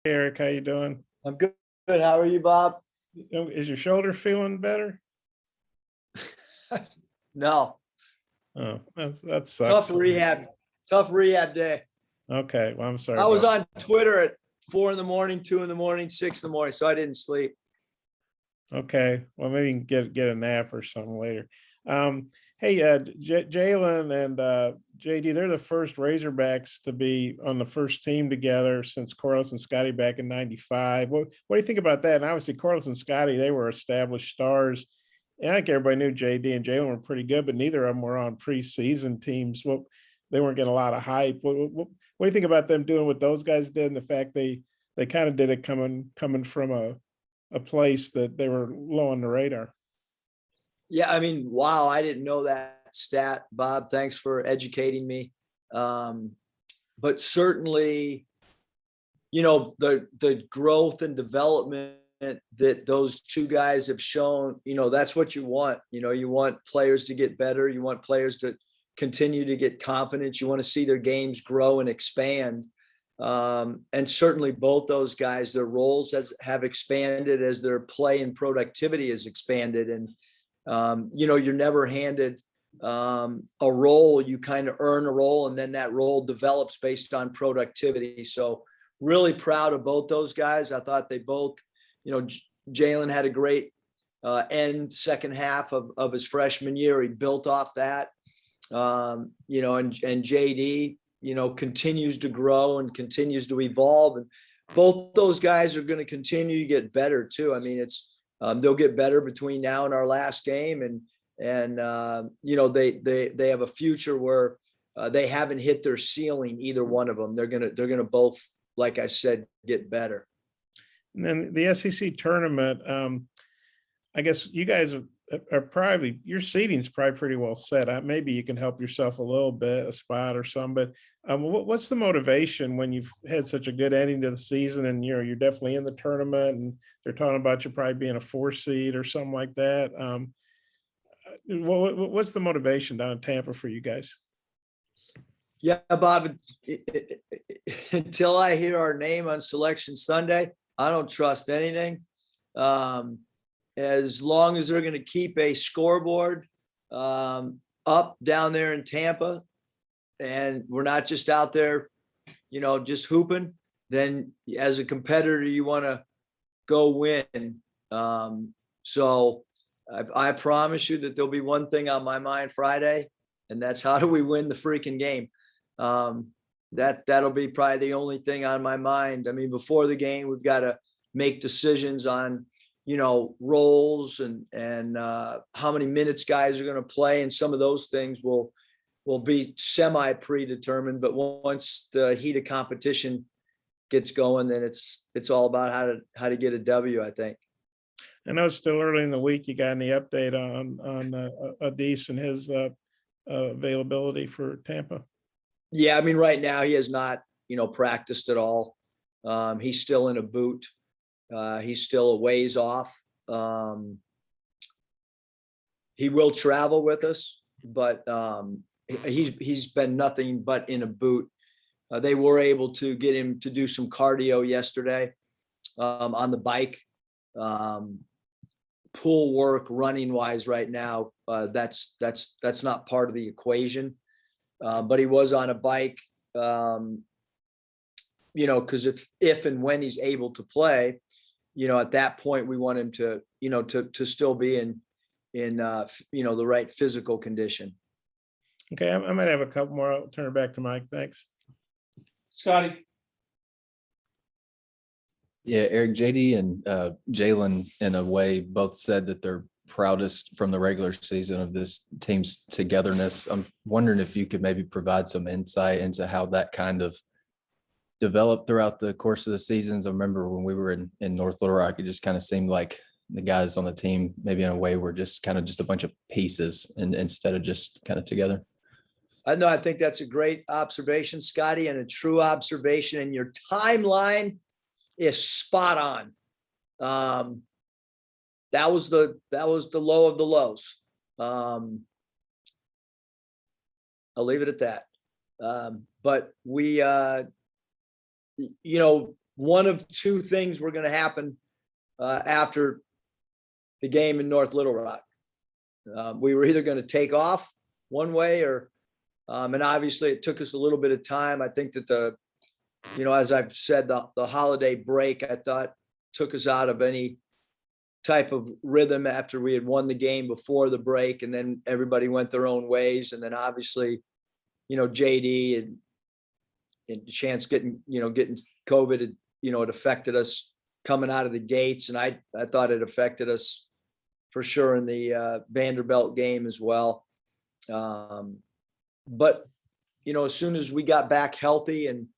Eric, how you doing? I'm good. Good. How are you, Bob? Is your shoulder feeling better? No. Oh, that Tough sucks. rehab. Tough rehab day. Okay, well, I'm sorry I was about on Twitter at 4 a.m, 2 a.m, 6 a.m, so I didn't sleep. Okay, well, maybe you can get a nap or something later. Hey, Jalen and JD, they're the first Razorbacks to be on the first team together since Corliss and Scotty back in '95. What do you think about that? And obviously, Corliss and Scotty, they were established stars. And I think everybody knew JD and Jalen were pretty good, but neither of them were on preseason teams. Well, they weren't getting a lot of hype. What do you think about them doing what those guys did, and the fact they kind of did it coming from a place that they were low on the radar? Yeah, I mean, wow, I didn't know that stat, Bob. Thanks for educating me. But certainly, the growth and development that those two guys have shown, that's what you want. You want players to get better. You want players to continue to get confidence. You want to see their games grow and expand. And certainly both those guys, their roles have expanded as their play and productivity has expanded. And, you're never handed a role. You kind of earn a role, and then that role develops based on productivity. So really proud of both those guys. I thought they both, Jalen had a great second half of his freshman year. He built off that, and JD, continues to grow and continues to evolve. And both those guys are going to continue to get better too. I mean, they'll get better between now and our last game. And they have a future where they haven't hit their ceiling, either one of them. They're going to both, like I said, get better. And then the SEC tournament, I guess you guys are probably, your seating's probably pretty well set. Maybe you can help yourself a little bit, a spot or some, but what's the motivation when you've had such a good ending to the season and you're definitely in the tournament and they're talking about you probably being a 4 seed or something like that? What's the motivation down in Tampa for you guys? Yeah, Bob, until I hear our name on Selection Sunday, I don't trust anything. As long as they're going to keep a scoreboard up down there in Tampa, and we're not just out there, just hooping, then as a competitor, you want to go win. So I promise you that there'll be one thing on my mind Friday, and that's how do we win the freaking game? That'll be probably the only thing on my mind. I mean, before the game, we've got to make decisions on, roles and how many minutes guys are going to play. And some of those things will be semi predetermined, but once the heat of competition gets going, then it's all about how to get a W, I think. I know it's still early in the week. You got any update on Adis and his availability for Tampa? Yeah, I mean, right now he has not, practiced at all. He's still in a boot. He's still a ways off. He will travel with us, but he's been nothing but in a boot. They were able to get him to do some cardio yesterday on the bike. Pool work running wise right now, that's not part of the equation. But he was on a bike, because if and when he's able to play, at that point we want him to, to still be in the right physical condition. Okay, I might have a couple more. I'll turn it back to Mike. Thanks. Scotty. Yeah, Eric, JD, and Jalen, in a way, both said that they're proudest from the regular season of this team's togetherness. I'm wondering if you could maybe provide some insight into how that kind of developed throughout the course of the seasons. I remember when we were in North Little Rock, it just kind of seemed like the guys on the team, maybe in a way, were just kind of just a bunch of pieces and instead of just kind of together. I think that's a great observation, Scotty, and a true observation. And your timeline is spot on. That was the low of the lows. I'll leave it at that. But we one of two things were going to happen after the game in North Little Rock. We were either going to take off one way or, and obviously it took us a little bit of time. I think that as I've said, the holiday break, I thought took us out of any type of rhythm after we had won the game before the break, and then everybody went their own ways. And then obviously, JD and Chance getting COVID, it affected us coming out of the gates. And I thought it affected us for sure in the Vanderbilt game as well. But, as soon as we got back healthy and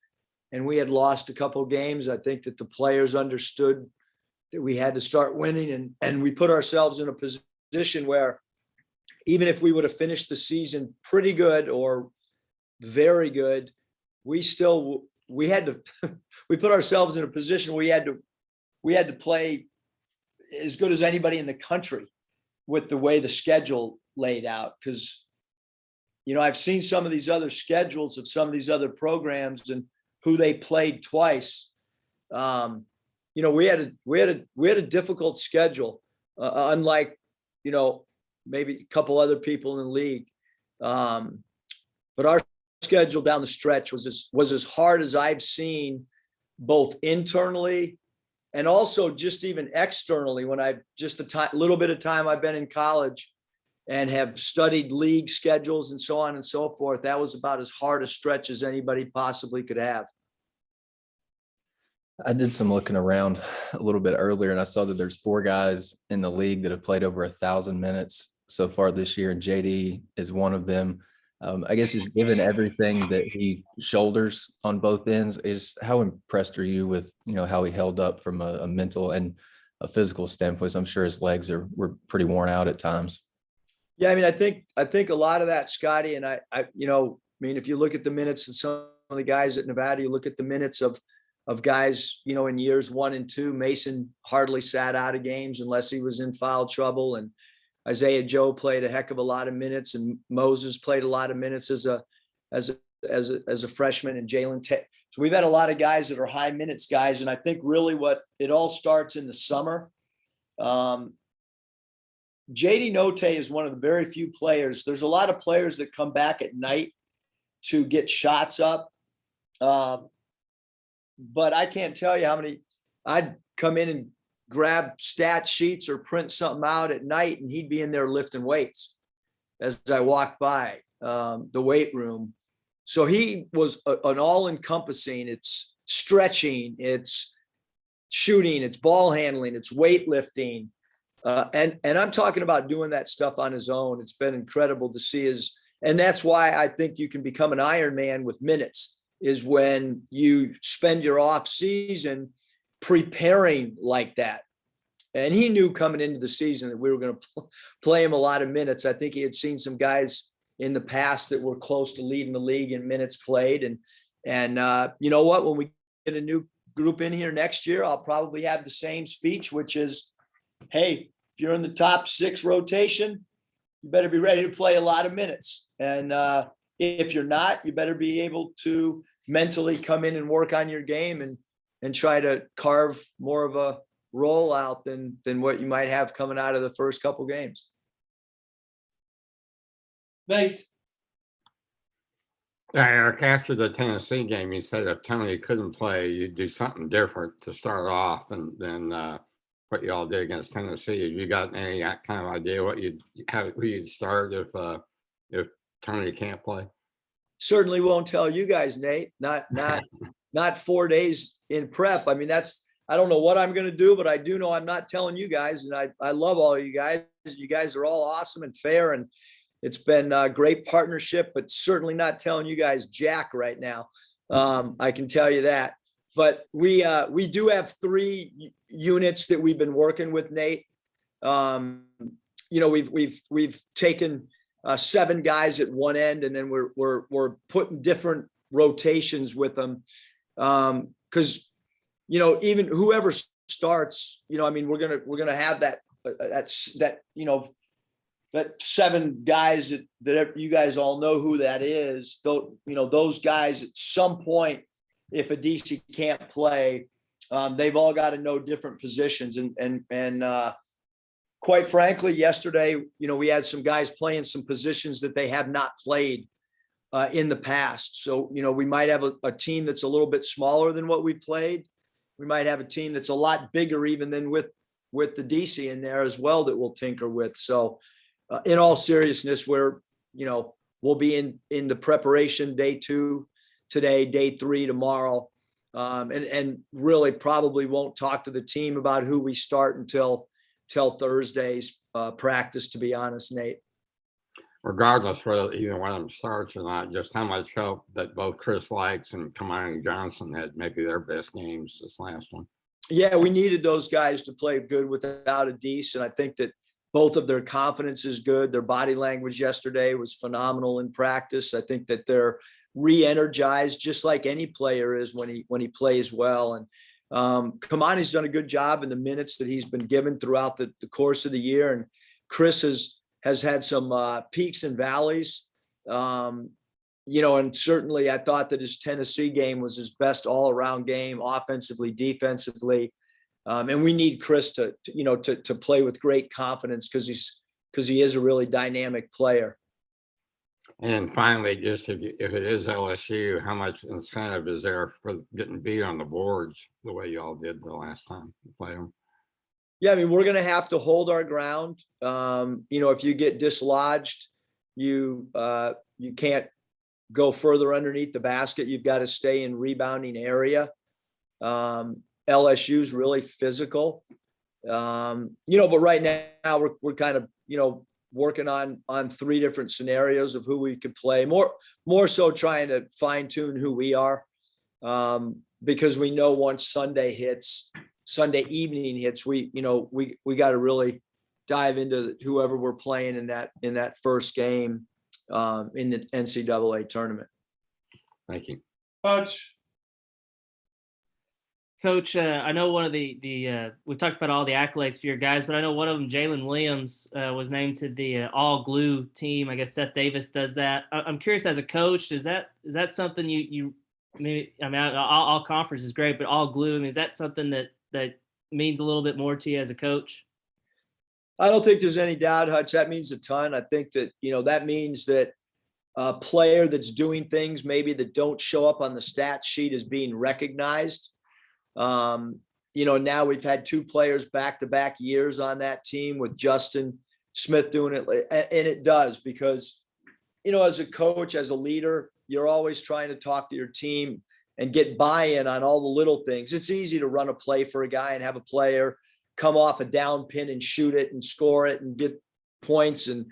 we had lost a couple of games, I think that the players understood that we had to start winning, and we put ourselves in a position where even if we would have finished the season pretty good or very good, we had to, we put ourselves in a position where we had to play as good as anybody in the country with the way the schedule laid out. Cause I've seen some of these other schedules of some of these other programs and who they played twice. We had a difficult schedule, unlike, maybe a couple other people in the league. But our schedule down the stretch was as hard as I've seen, both internally and also just even externally. When little bit of time I've been in college and have studied league schedules and so on and so forth, that was about as hard a stretch as anybody possibly could have. I did some looking around a little bit earlier, and I saw that there's 4 guys in the league that have played over 1,000 minutes so far this year, and JD is one of them. I guess just given everything that he shoulders on both ends, how impressed are you with how he held up from a mental and a physical standpoint? I'm sure his legs were pretty worn out at times. Yeah, I think a lot of that, Scotty, and if you look at the minutes and some of the guys at Nevada, you look at the minutes of guys, in years 1 and 2, Mason hardly sat out of games unless he was in foul trouble. And Isaiah Joe played a heck of a lot of minutes, and Moses played a lot of minutes as a freshman, and Jalen. So we've had a lot of guys that are high minutes guys. And I think really what it all starts in the summer. JD Note is one of the very few players. There's a lot of players that come back at night to get shots up. But I can't tell you how many I'd come in and grab stat sheets or print something out at night, and he'd be in there lifting weights as I walked by the weight room. So he was an all-encompassing. It's stretching, it's shooting, it's ball handling, it's weightlifting. And I'm talking about doing that stuff on his own. It's been incredible to see and that's why I think you can become an Ironman with minutes, is when you spend your off season preparing like that. And he knew coming into the season that we were going to play him a lot of minutes. I think he had seen some guys in the past that were close to leading the league in minutes played. And you know what, when we get a new group in here next year, I'll probably have the same speech, which is, hey, if you're in the top 6 rotation, you better be ready to play a lot of minutes. And if you're not, you better be able to mentally come in and work on your game and try to carve more of a role out than what you might have coming out of the first couple games. Nate. Yeah, Eric, after the Tennessee game, you said if Tony couldn't play, you'd do something different to start off than what you all did against Tennessee. Have you got any kind of idea who you'd start if Tony can't play? Certainly won't tell you guys, Nate. Not 4 days in prep. I mean, I don't know what I'm going to do, but I do know I'm not telling you guys. And I love all of you guys. You guys are all awesome and fair, and it's been a great partnership, but certainly not telling you guys jack right now. I can tell you that. But we do have 3 units that we've been working with, Nate. We've taken 7 guys at one end, and then we're putting different rotations with them. Cause even whoever starts, we're going to have that 7 guys that you guys all know who that is. Those guys at some point, if a DC can't play, they've all got to know different positions. And quite frankly, yesterday, we had some guys playing some positions that they have not played in the past. So, we might have a team that's a little bit smaller than what we played. We might have a team that's a lot bigger even than with the DC in there as well that we'll tinker with. So in all seriousness, we'll be in the preparation day 2 today, day 3 tomorrow. And really probably won't talk to the team about who we start until Thursday's practice, to be honest, Nate. Regardless whether either one of them starts or not, just how much help that both Chris Likes and Kamani Johnson had maybe their best games this last one. Yeah, we needed those guys to play good without a Dece, and I think that both of their confidence is good. Their body language yesterday was phenomenal in practice. I think that they're re-energized, just like any player is when he plays well. And Kamani's done a good job in the minutes that he's been given throughout the course of the year, and Chris has had some peaks and valleys. And certainly I thought that his Tennessee game was his best all-around game, offensively, defensively. And we need Chris to play with great confidence because he is a really dynamic player. And finally, just if it is LSU, how much incentive is there for getting beat on the boards the way y'all did the last time you played them? Yeah, I mean, we're going to have to hold our ground. If you get dislodged, you can't go further underneath the basket. You've got to stay in rebounding area. LSU's really physical. But right now we're kind of, working on 3 different scenarios of who we could play. More so trying to fine tune who we are, because we know once Sunday evening hits, we got to really dive into whoever we're playing in that first game in the NCAA tournament. Thank you. Coach, I know one of we talked about all the accolades for your guys, but I know one of them, Jalen Williams, was named to the all glue team. I guess Seth Davis does that. I'm curious, as a coach, is that something you maybe? I mean, all conference is great, but all glue, I mean, is that something that means a little bit more to you as a coach? I don't think there's any doubt, Hutch. That means a ton. I think that, that means that a player that's doing things maybe that don't show up on the stat sheet is being recognized. Now we've had 2 players back-to-back years on that team with Justin Smith doing it. And it does because, as a coach, as a leader, you're always trying to talk to your team and get buy-in on all the little things. It's easy to run a play for a guy and have a player come off a down pin and shoot it and score it and get points. And,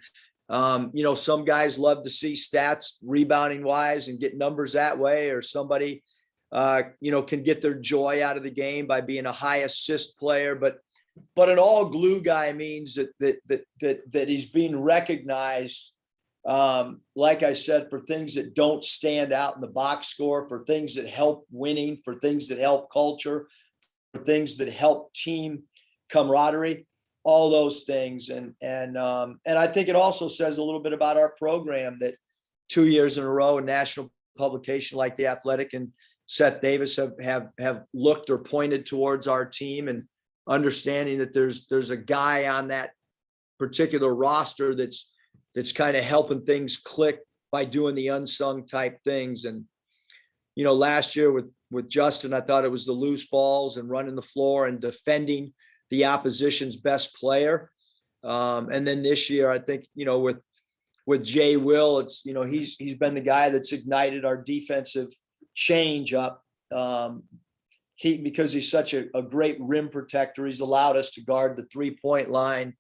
some guys love to see stats rebounding wise and get numbers that way, or somebody, can get their joy out of the game by being a high assist player. But an all glue guy means that he's being recognized, like I said, for things that don't stand out in the box score, for things that help winning, for things that help culture, for things that help team camaraderie, all those things. And I think it also says a little bit about our program that 2 years in a row, a national publication like The Athletic and Seth Davis have looked or pointed towards our team, and understanding that there's a guy on that particular roster that's kind of helping things click by doing the unsung type things. And, last year with Justin, I thought it was the loose balls and running the floor and defending the opposition's best player. And then this year, I think, with Jay Will, it's, he's been the guy that's ignited our defensive change up. Because he's such a great rim protector, he's allowed us to guard the 3-point line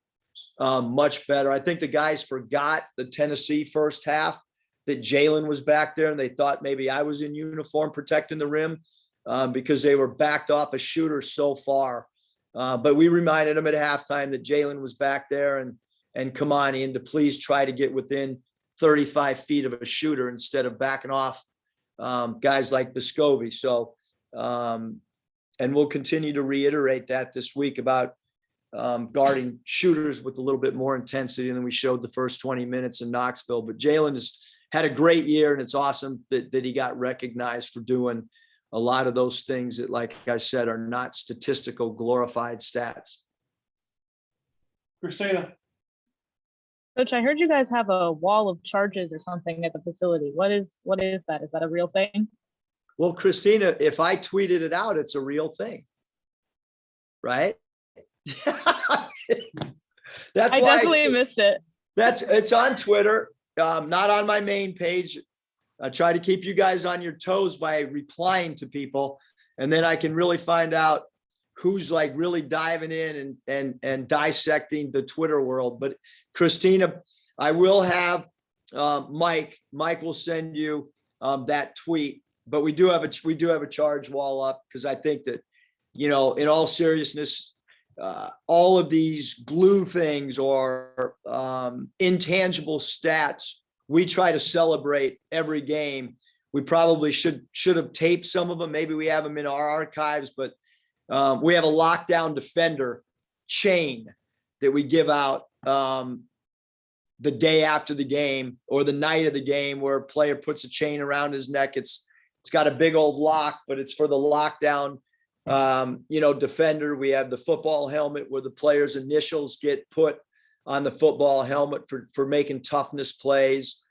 much better. I think the guys forgot the Tennessee first half that Jalen was back there, and they thought maybe I was in uniform protecting the rim because they were backed off a shooter so far. But we reminded them at halftime that Jalen was back there and Kamani, and to please try to get within 35 feet of a shooter instead of backing off guys like Vescovi. So, and we'll continue to reiterate that this week about guarding shooters with a little bit more intensity than we showed the first 20 minutes in Knoxville. But Jalen has had a great year, and it's awesome that he got recognized for doing a lot of those things that, like I said, are not statistical glorified stats. Christina. Coach, I heard you guys have a wall of charges or something at the facility. What is that? Is that a real thing? Well, Christina, if I tweeted it out, it's a real thing, right? That's I why definitely missed it. it's on Twitter, not on my main page. I try to keep you guys on your toes by replying to people, and then I can really find out who's like really diving in and dissecting the Twitter world. But Christina, I will have Mike will send you that tweet, but we do have a charge wall up, because I think that, you know, in all seriousness, all of these glue things or intangible stats, we try to celebrate every game. We probably should have taped some of them. Maybe we have them in our archives, but we have a lockdown defender chain that we give out the day after the game or the night of the game, where a player puts a chain around his neck. It's got a big old lock, but it's for the lockdown, defender. We have the football helmet where the player's initials get put on the football helmet for making toughness plays.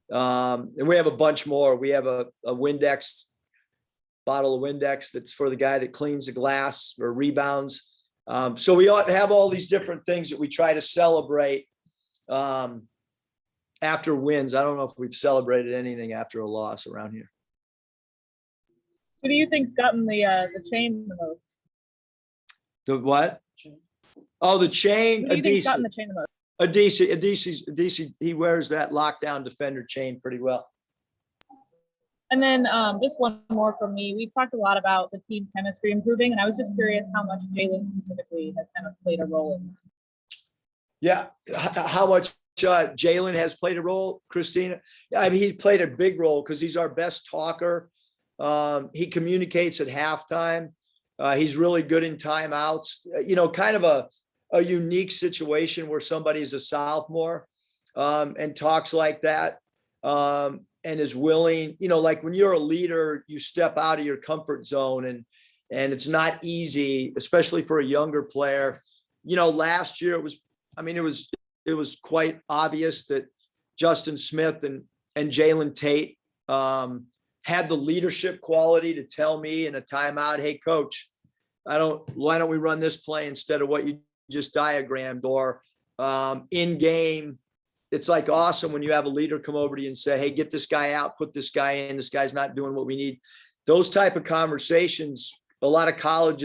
And we have a bunch more. We have a Windex bottle of Windex that's for the guy that cleans the glass or rebounds. So we have all these different things that we try to celebrate after wins. I don't know if we've celebrated anything after a loss around here. Who do you think's gotten the chain the most? The what? Oh, the chain. Who do you think's gotten the chain the most? Adisi, he wears that lockdown defender chain pretty well. And then just one more from me. We've talked a lot about the team chemistry improving, and I was just curious how much Jalen specifically has kind of played a role in that. Yeah, how much Jalen has played a role, Christina? I mean, he's played a big role because he's our best talker. He communicates at halftime. He's really good in timeouts. You know, kind of a unique situation where somebody is a sophomore and talks like that. And is willing, you know, like when you're a leader, you step out of your comfort zone, and it's not easy, especially for a younger player. You know, last year it was quite obvious that Justin Smith and Jalen Tate had the leadership quality to tell me in a timeout, hey coach, why don't we run this play instead of what you just diagrammed? Or in game, it's like awesome when you have a leader come over to you and say, hey, get this guy out, put this guy in, this guy's not doing what we need. Those type of conversations, a lot of college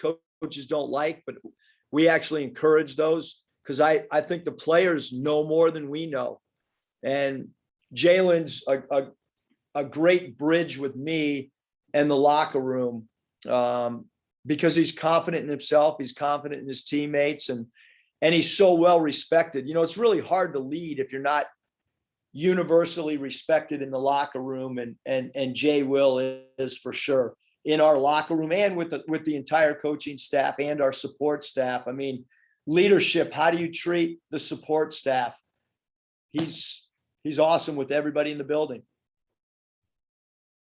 coaches don't like, but we actually encourage those, because I think the players know more than we know. And Jalen's a great bridge with me and the locker room, because he's confident in himself, he's confident in his teammates, and he's so well respected. You know, it's really hard to lead if you're not universally respected in the locker room, and Jay Will is for sure in our locker room and with the entire coaching staff and our support staff. I mean, leadership, how do you treat the support staff? He's awesome with everybody in the building.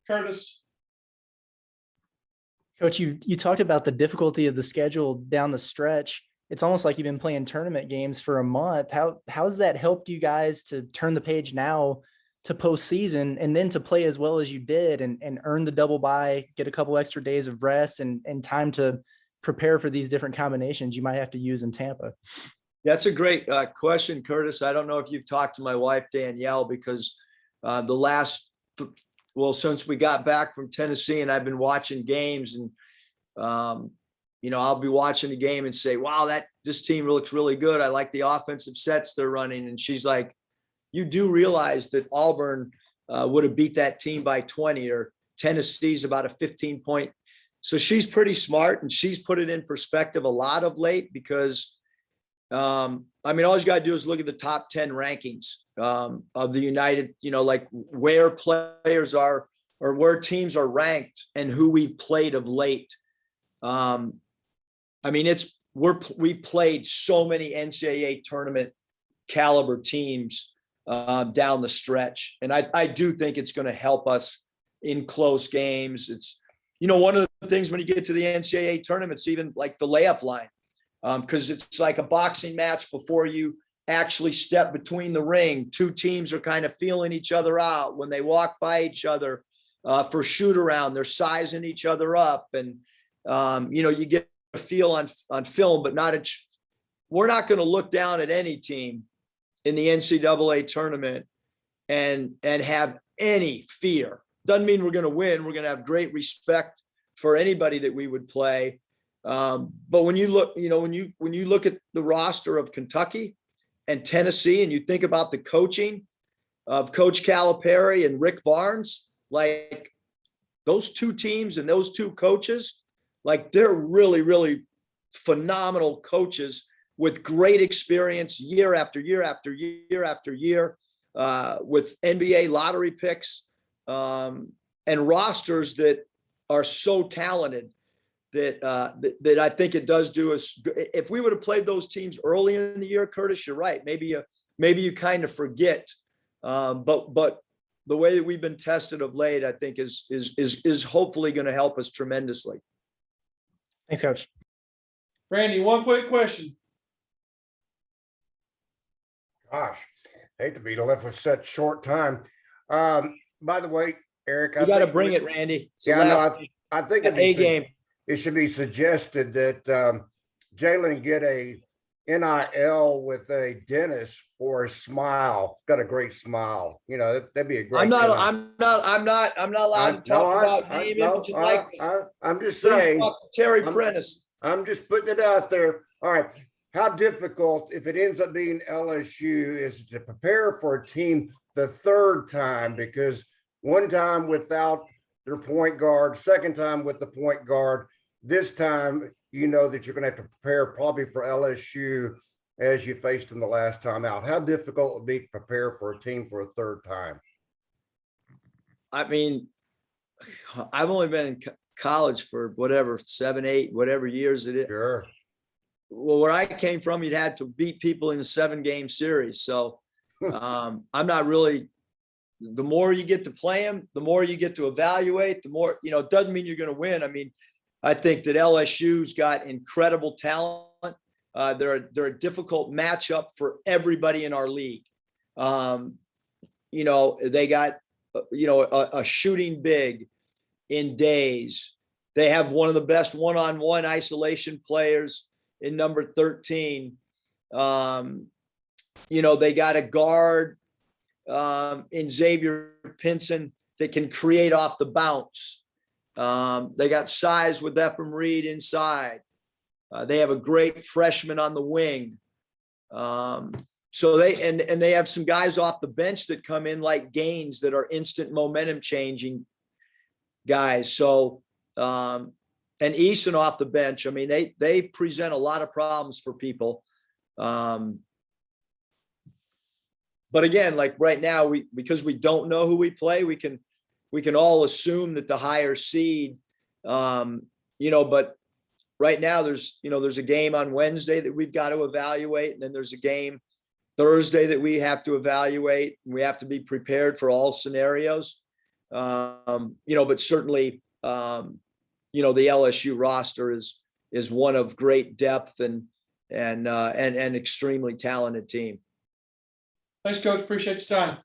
Curtis. Coach, you talked about the difficulty of the schedule down the stretch. It's almost like you've been playing tournament games for a month. How's that helped you guys to turn the page now to postseason, and then to play as well as you did and earn the double bye, get a couple extra days of rest and time to prepare for these different combinations you might have to use in Tampa? That's a great question, Curtis. I don't know if you've talked to my wife, Danielle, because since we got back from Tennessee and I've been watching games, and I'll be watching the game and say, wow, this team looks really good. I like the offensive sets they're running. And she's like, you do realize that Auburn would have beat that team by 20, or Tennessee's about a 15-point. So she's pretty smart, and she's put it in perspective a lot of late, because all you got to do is look at the top 10 rankings of the United, like where players are or where teams are ranked and who we've played of late. We played so many NCAA tournament caliber teams down the stretch. And I do think it's going to help us in close games. It's, you know, one of the things when you get to the NCAA tournaments, even like the layup line, because it's like a boxing match before you actually step between the ring. Two teams are kind of feeling each other out when they walk by each other for shoot around. They're sizing each other up, and you know, you get a feel on film, but not we're not going to look down at any team in the NCAA tournament and have any fear. Doesn't mean we're going to win. We're going to have great respect for anybody that we would play. But when you look, you know, when you look at the roster of Kentucky and Tennessee, and you think about the coaching of Coach Calipari and Rick Barnes, like those two teams and those two coaches, like they're really, really phenomenal coaches with great experience year after year after year after year, with NBA lottery picks and rosters that are so talented that I think it does do us. If we would have played those teams early in the year, Curtis, you're right. Maybe you kind of forget, but the way that we've been tested of late, I think is hopefully going to help us tremendously. Thanks, Coach. Randy, one quick question. Gosh, hate to be left with such short time. By the way, Eric, You got to bring it, Randy. Yeah, no, I think A game. it should be suggested that Jalen get a NIL with a dentist for a smile. Got a great smile. You know, that'd be a great. I'm not allowed to talk about name, image, and likeness. I'm just saying. Terry Prentice. I'm just putting it out there. All right. How difficult, if it ends up being LSU, is it to prepare for a team the third time? Because one time without their point guard, second time with the point guard, this time you know that you're going to have to prepare probably for LSU as you faced them the last time out. How difficult would it be to prepare for a team for a third time? I mean, I've only been in college for whatever, 7, 8, whatever years it is. Sure. Well, where I came from, you'd had to beat people in a 7-game series. So I'm not really, the more you get to play them, the more you get to evaluate, the more, you know, it doesn't mean you're going to win. I mean, I think that LSU's got incredible talent. They're a difficult matchup for everybody in our league. You know, they got, you know, a shooting big in Days. They have one of the best one-on-one isolation players in number 13. You know, they got a guard in Xavier Pinson that can create off the bounce. They got size with Ephraim Reed inside. They have a great freshman on the wing. So they have some guys off the bench that come in like Gaines that are instant momentum changing guys. So, and Eason off the bench. I mean, they present a lot of problems for people. But again, like right now, because we don't know who we play, we can all assume that the higher seed, you know, but right now there's a game on Wednesday that we've got to evaluate. And then there's a game Thursday that we have to evaluate, and we have to be prepared for all scenarios. You know, but certainly, you know, the LSU roster is one of great depth and extremely talented team. Thanks, Coach. Appreciate your time.